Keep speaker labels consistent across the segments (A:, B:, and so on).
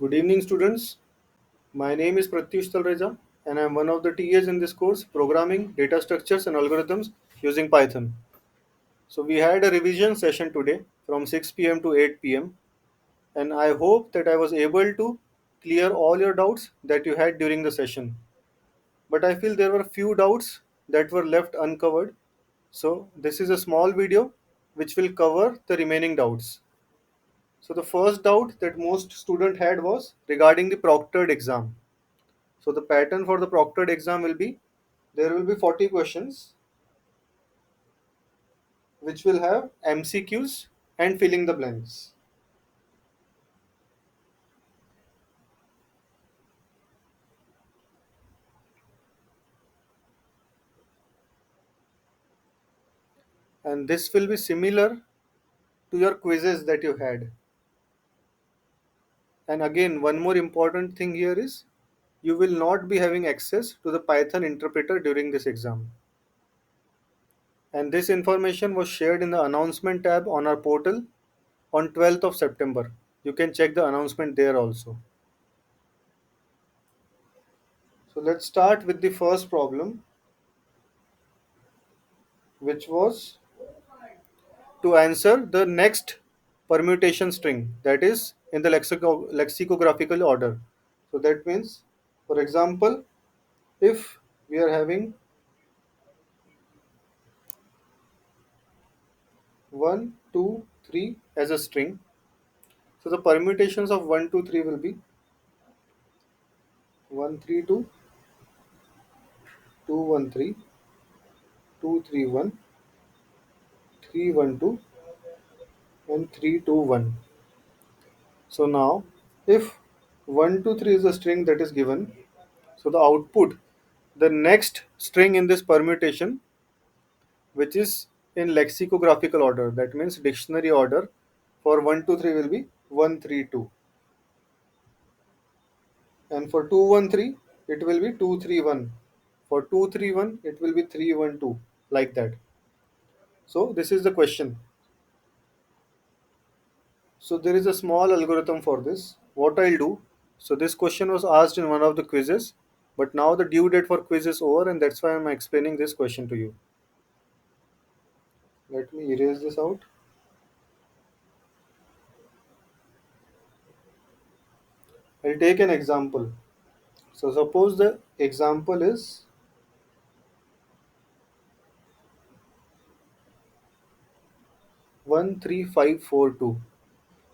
A: Good evening, students. My name is Pratyush Talreja, and I am one of the TAs in this course, Programming, Data Structures, and Algorithms using Python. So, we had a revision session today from 6 p.m. to 8 p.m., and I hope that I was able to clear all your doubts that you had during the session. But I feel there were few doubts that were left uncovered. So, this is a small video which will cover the remaining doubts. So, the first doubt that most student had was regarding the proctored exam. So the pattern for the proctored exam will be there will be 40 questions which will have MCQs and filling the blanks. And this will be similar to your quizzes that you had. And again, one more important thing here is you will not be having access to the Python interpreter during this exam. And this information was shared in the announcement tab on our portal on 12th of September. You can check the announcement there also. So let's start with the first problem, which was to answer the next permutation string, that is in the lexicographical order. So that means, for example, if we are having 1 2 3 as a string, so the permutations of 1 2 3 will be 1 3 2, 2 1 3, 2 3 1, 3 1 2, and 3 2 1. So now if 1 2 3 is a string that is given, so the output, the next string in this permutation, which is in lexicographical order, that means dictionary order, for 1 2 3 will be 1 3 2, and for 2 1 3 it will be 2 3 1, for 2 3 1 it will be 3 1 2, like that. So this is the question. So there is a small algorithm for this. What I'll do, so this question was asked in one of the quizzes, but now the due date for quiz is over, and that's why I'm explaining this question to you. Let me erase this out. I'll take an example. So suppose the example is 13542.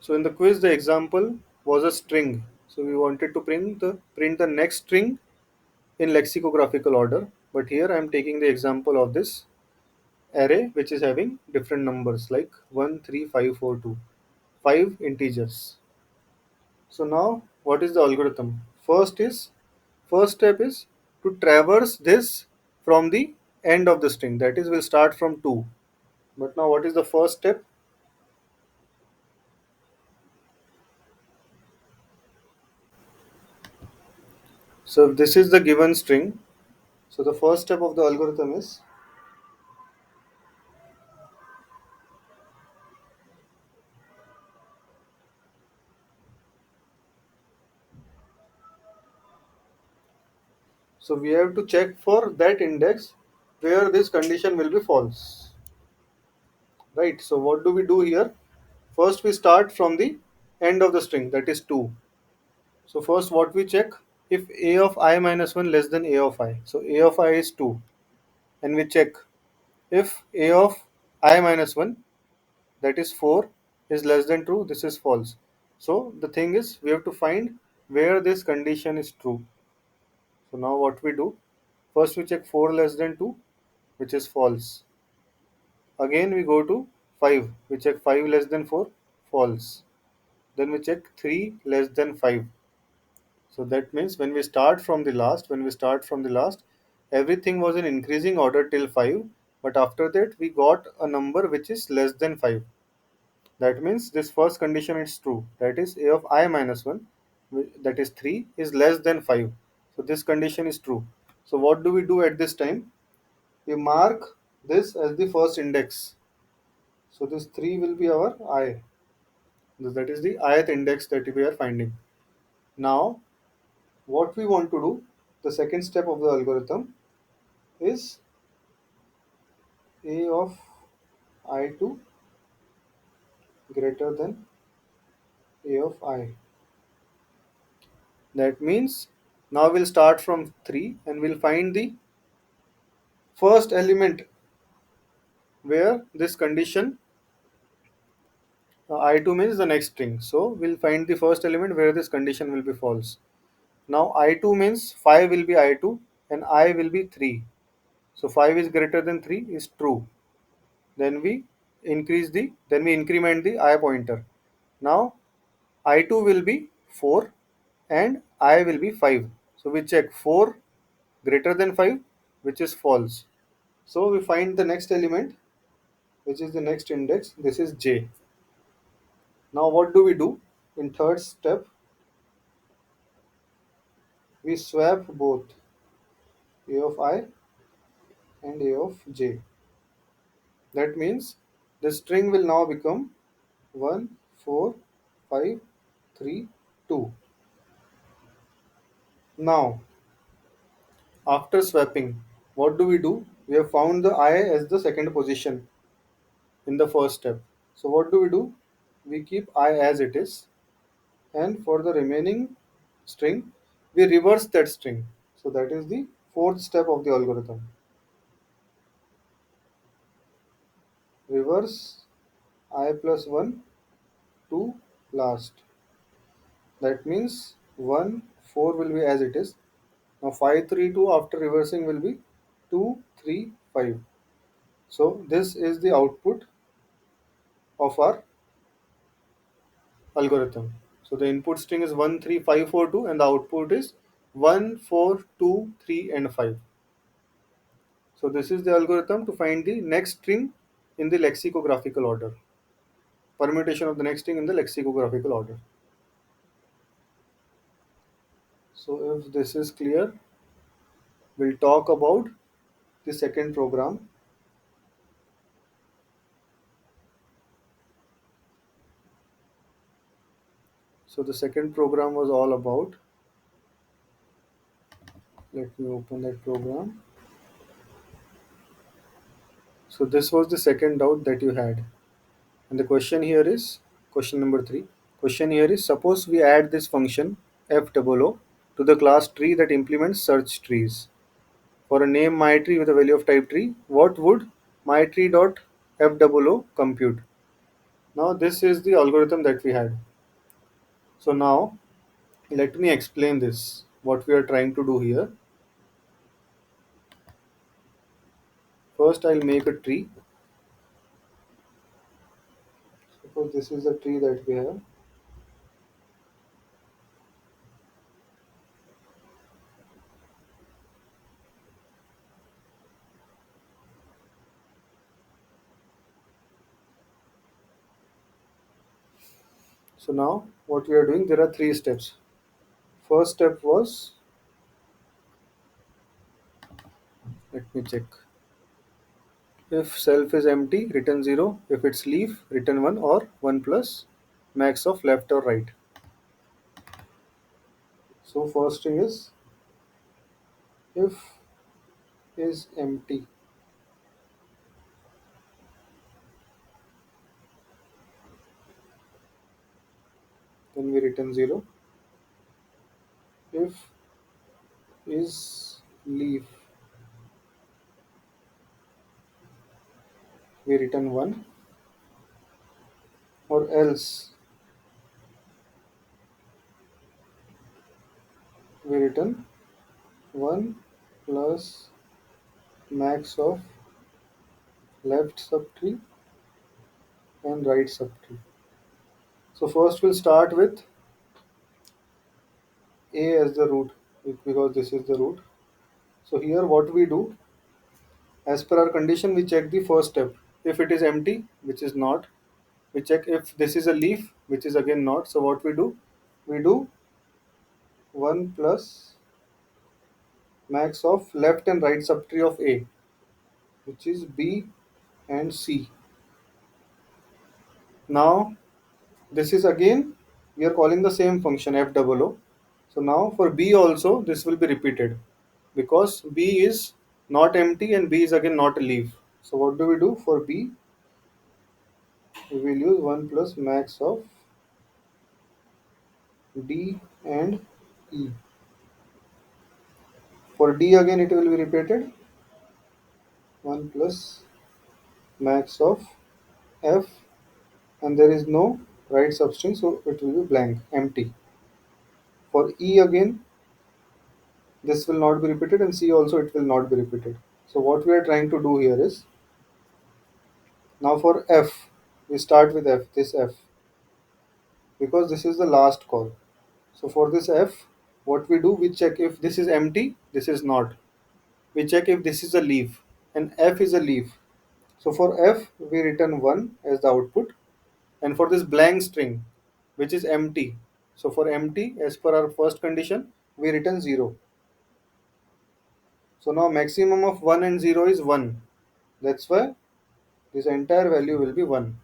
A: So in the quiz, the example was a string. So we wanted to print the next string in lexicographical order. But here I am taking the example of this array which is having different numbers like 13542, 5 integers. So now what is the algorithm? First step is to traverse this from the end of the string. That is, we'll start from 2. But now what is the first step? So if this is the given string, so the first step of the algorithm is, so we have to check for that index where this condition will be false. Right? So what do we do here? First we start from the end of the string, that is 2. So first what we check, if a of I minus 1 less than a of I. So a of I is 2, and we check if a of I minus 1, that is 4, is less than true, this is false. So the thing is, we have to find where this condition is true. So now what we do, first we check 4 less than 2, which is false. Again we go to 5, we check 5 less than 4, false. Then we check 3 less than 5. So that means when we start from the last, everything was in increasing order till 5, but after that we got a number which is less than 5. That means this first condition is true. That is, a of I minus 1, that is 3, is less than 5. So this condition is true. So what do we do at this time? We mark this as the first index. So this 3 will be our I. That is the ith index that we are finding. Now what we want to do, the second step of the algorithm, is a of I2 greater than a of I. That means now we'll start from 3 and we'll find the first element where this condition, I2 means the next string. So we'll find the first element where this condition will be false. Now I2 means 5 will be I2 and I will be 3. So 5 is greater than 3 is true. Then we then we increment the I pointer. Now I2 will be 4 and I will be 5. So we check 4 greater than 5, which is false. So we find the next element, which is the next index. This is J. Now what do we do? In third step, we swap both A of I and A of J. That means the string will now become 1, 4, 5, 3, 2. Now, after swapping, what do we do? We have found the I as the second position in the first step. So what do? We keep I as it is, and for the remaining string, we reverse that string. So that is the fourth step of the algorithm. Reverse I plus 1 to last. That means 1, 4 will be as it is. Now 5, 3, 2 after reversing will be 2, 3, 5. So this is the output of our algorithm. So the input string is 1, 3, 5, 4, 2, and the output is 1, 4, 2, 3, and 5. So this is the algorithm to find the next string in the lexicographical order. Permutation of the next string in the lexicographical order. So if this is clear, we'll talk about the second program. So the second program was all about, let me open that program. So this was the second doubt that you had. And the question here is question number 3. Question here is, suppose we add this function f00 to the class tree that implements search trees. For a name myTree with a value of type tree, what would myTree.f00 compute? Now this is the algorithm that we had. So now let me explain this, what we are trying to do here. First I'll make a tree. Suppose this is the tree that we have. So now what we are doing, there are 3 steps. First step was, let me check. If self is empty, return 0. If it's leaf, return 1 or 1 plus max of left or right. So first thing is, if is empty, then we return 0. If is leaf, we return 1, or else we return 1 plus max of left subtree and right subtree. So first we'll start with a as the root, because this is the root. So here what we do, as per our condition, we check the first step. If it is empty, which is not, we check if this is a leaf, which is again not. So what we do, we do 1 plus max of left and right subtree of a, which is b and c. Now this is again, we are calling the same function f00. So now for B also this will be repeated because B is not empty and B is again not a leaf. So what do we do for B? We will use 1 plus max of D and E. For D again it will be repeated 1 plus max of F, and there is no right substring, so it will be blank, empty. For E again this will not be repeated, and C also it will not be repeated. So what we are trying to do here is, now for F, we start with F, this F, because this is the last call. So for this F, what we do, we check if this is empty, this is not. We check if this is a leaf, and F is a leaf. So for F, we return 1 as the output, and for this blank string, which is empty. So for empty, as per our first condition, we return 0. So now maximum of 1 and 0 is 1. That's why this entire value will be 1.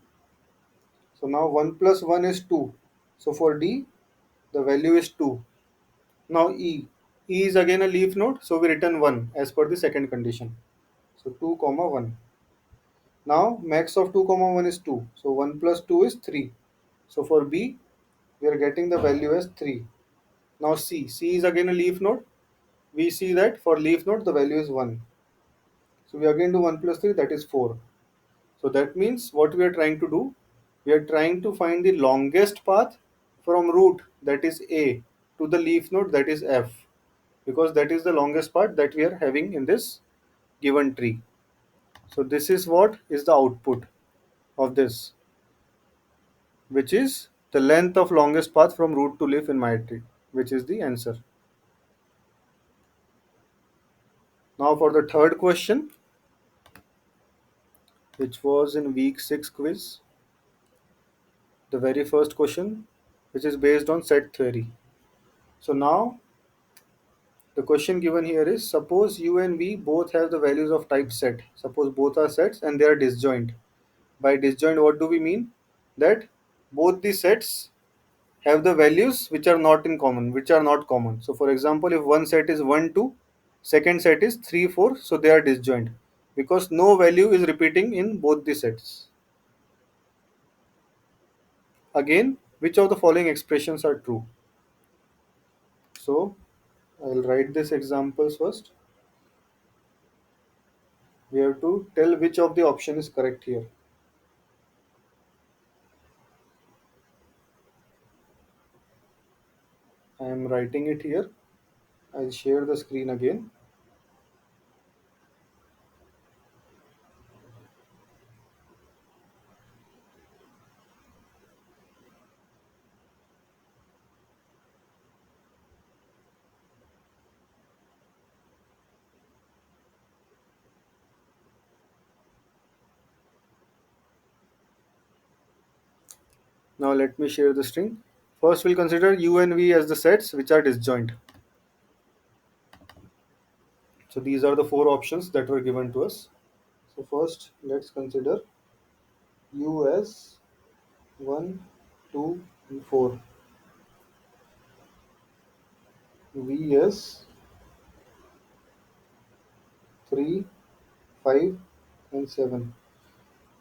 A: So now 1 plus 1 is 2. So for D, the value is 2. Now E. E is again a leaf node, so we return 1 as per the second condition. So 2 comma 1. Now max of 2 comma 1 is 2. So 1 plus 2 is 3. So for B, we are getting the value as 3. Now C. C is again a leaf node. We see that for leaf node the value is 1. So we again do 1 plus 3, that is 4. So that means what we are trying to do, we are trying to find the longest path from root, that is A, to the leaf node, that is F, because that is the longest part that we are having in this given tree. So this is what is the output of this, which is the length of longest path from root to leaf in my tree, which is the answer. Now for the third question, which was in week 6 quiz, the very first question, which is based on set theory. So now the question given here is, suppose U and V both have the values of type set. Suppose both are sets and they are disjoint. By disjoint, what do we mean? That both the sets have the values which are not in common, which are not common. So for example, if one set is 1, 2, second set is 3, 4, so they are disjoint because no value is repeating in both the sets. Again, which of the following expressions are true? So I'll write this examples first. We have to tell which of the option is correct here. I am writing it here. I'll share the screen again. Now let me share the string. First we'll consider U and V as the sets which are disjoint. So these are the four options that were given to us. So first let's consider U as 1, 2, and 4. V as 3, 5, and 7.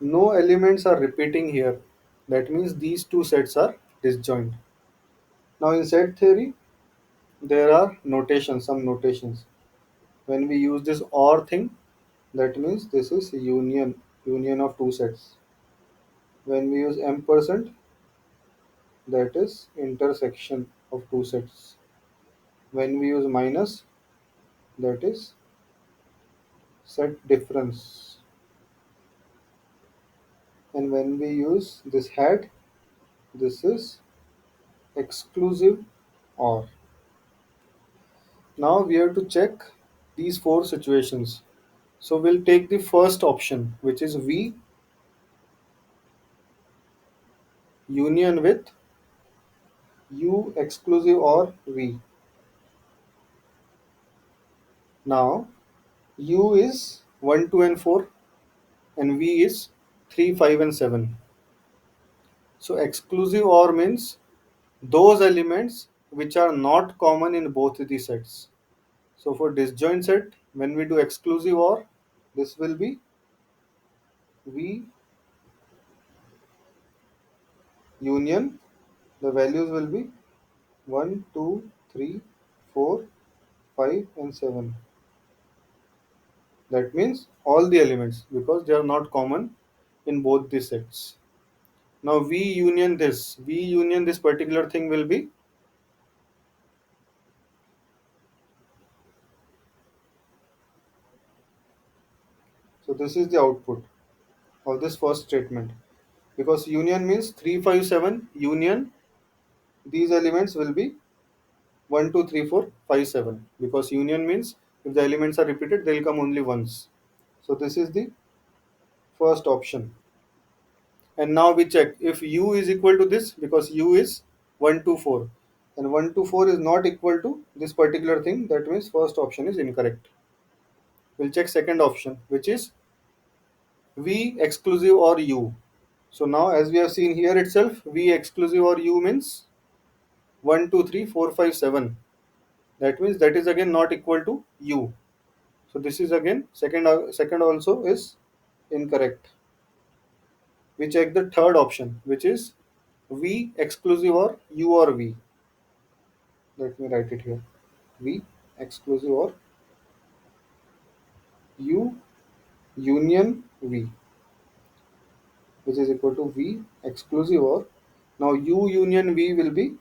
A: No elements are repeating here. That means these two sets are disjoint. Now in set theory, there are notations, some notations. When we use this OR thing, that means this is union of two sets. When we use ampersand, that is intersection of two sets. When we use minus, that is set difference. And when we use this hat, this is exclusive OR. Now we have to check these four situations. So we'll take the first option, which is V union with U exclusive OR V. Now U is 1, 2, and 4, and V is 3, 5, and 7. So exclusive OR means those elements which are not common in both the sets. So for disjoint set, when we do exclusive OR, this will be V union. The values will be 1, 2, 3, 4, 5, and 7. That means all the elements because they are not common in both the sets. Now V union this particular thing will be, so this is the output of this first statement, because union means 3, 5, 7 union, these elements will be 1, 2, 3, 4, 5, 7, because union means if the elements are repeated they'll come only once. So this is the first option. And now we check if u is equal to this, because u is 1, 2, 4, and 1, 2, 4 is not equal to this particular thing, that means first option is incorrect. We'll check second option, which is v exclusive or u. So now as we have seen here itself, v exclusive or u means 1, 2, 3, 4, 5, 7. That means that is again not equal to u. So this is again second also is incorrect. We check the third option, which is v exclusive or u or v. Let me write it here. V exclusive or u union v, which is equal to v exclusive or, now u union v will be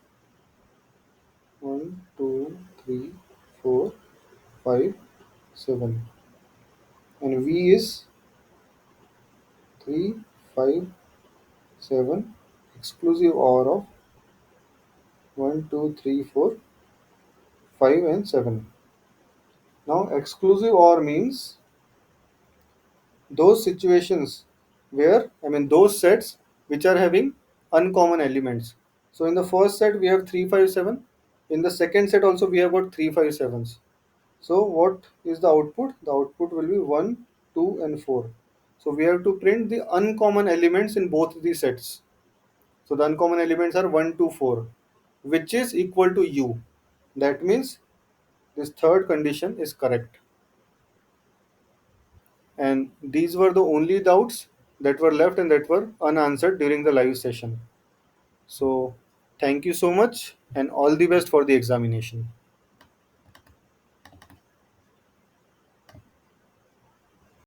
A: 1, 2, 3, 4, 5, 7, and v is 3, 5, 7 exclusive or of 1, 2, 3, 4, 5, and 7. Now exclusive or means those situations where, I mean those sets which are having uncommon elements. So in the first set we have 3, 5, 7. In the second set also we have got 3, 5, 7s. So what is the output? The output will be 1, 2, and 4. So we have to print the uncommon elements in both the sets. So the uncommon elements are 1, 2, 4, which is equal to u. That means this third condition is correct. And these were the only doubts that were left and that were unanswered during the live session. So thank you so much and all the best for the examination.